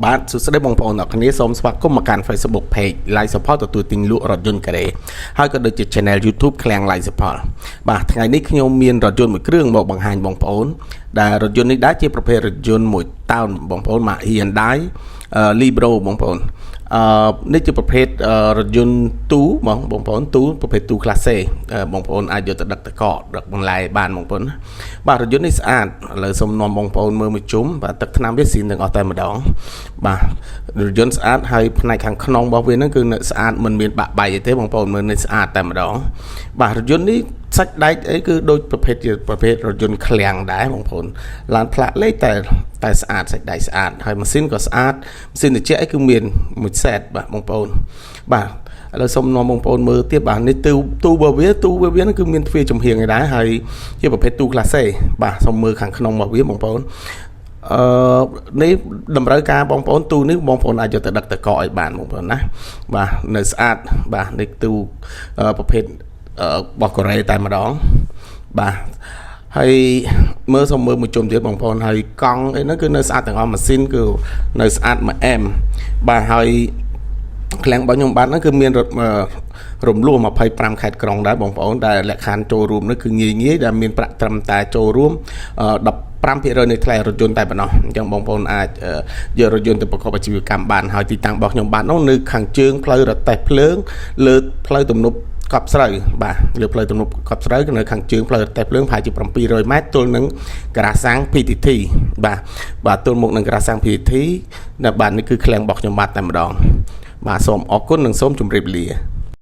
បាទសួស្តីបងប្អូនអ្នកគ្នាសូមស្វាគមន៍មកកាន់ Facebook Page Live Support ទទួលទិញលក់រថយន្តការ៉េហើយក៏ដូចជា Channel YouTube ឃ្លាំង Live Support បាទថ្ងៃនេះខ្ញុំមានរថយន្តមួយគ្រឿងមកបង្ហាញបងប្អូនដែលរថយន្តនេះដែរជាប្រភេទរថយន្តមួយតោនបងប្អូនមក Hyundai Libro បងប្អូននេះជាប្រភេទរថយន្តទូបងប្អូនទូប្រភេទទូ Class A បងប្អូនអាចយកទៅដឹកតកដឹកបន្លែបានបងប្អូនបាទរថយន្តនេះស្អាតឥឡូវសូមនាំបងប្អូនមើលមួយជុំបាទទឹកថ្នាំវាស៊ីនទាំងអស់តែម្ដងបាទរថយន្តស្អាតហើយផ្នែកខាងក្នុងរបស់វាហ្នឹងគឺនៅស្អាតមិនមានបាក់បែកទេបងប្អូនមើលនេះស្អាតតែម្ដងបាទរថយន្តនេះសាច់ដែកអីគឺដូចប្រភេទរថយន្តឃ្លាំងដែរបងប្អូនឡានផ្លាកលេខតែស្អាតសាច់ដែកស្អាតហើយម៉ាស៊ីនក៏ស្អាតម៉ាស៊ីនត្រជាក់អីគឺមានមួយសេតបាទបងប្អូនបាទឥឡូវសូមនាំបងប្អូនមើលទៀតបាទនេះទូរបស់វាហ្នឹងគឺមានទ្វារចំហៀងឯដែរហើយជាប្រភេទទូ Class A បាទសូមមើលខាងក្នុងរបស់វាបងប្អូននេះតម្រូវការបងប្អូនទូនេះបងប្អូនអាចយកទៅដឹកតកឲ្យបានបងប្អូនណាបាទនៅស្អាតបាទនេះទូប្រភេទបោះកូរ៉េតែម្ដងបាទហើយសូមមើលមួយជុំទៀតបងប្អូនហើយកង់អីហ្នឹងគឺនៅស្អាតទាំងអស់ម៉ាស៊ីនគឺនៅស្អាតមួយអែមបាទហើយឃ្លាំងរបស់ខ្ញុំបាទហ្នឹងគឺមានរំលោះ25ខេត្តក្រុងដែរបងប្អូនដែលលក្ខខណ្ឌចូលរួមនោះគឺងាយដែលមានប្រាក់ត្រឹមតែចូលរួម15% នៃថ្លៃរថយន្តតែប៉ុណ្ណោះអញ្ចឹងបងប្អូនអាចយករថយន្តទៅប្រកបអាជីវកម្មបានហើយទីតាំងរបស់ខ្ញុំបាទនោះនៅខាងជើងផ្លូវរទេះភ្លើងលើផ្លូវទំនប់កប់ស្រូវបាទលើផ្លូវទំនប់កប់ស្រូវនៅខាងជើងផ្លូវរទេះភ្លើងប្រហែលជា700ម៉ែត្រទល់នឹងការ៉ាសាំង PTT បាទទល់មុខនឹងការ៉ាសាំង PTT បាទនេះគឺឃ្លាំងរបស់ខ្ញុំបាទតែម្ដងបាទសូមអរគុណនិងសូមជម្រាបលា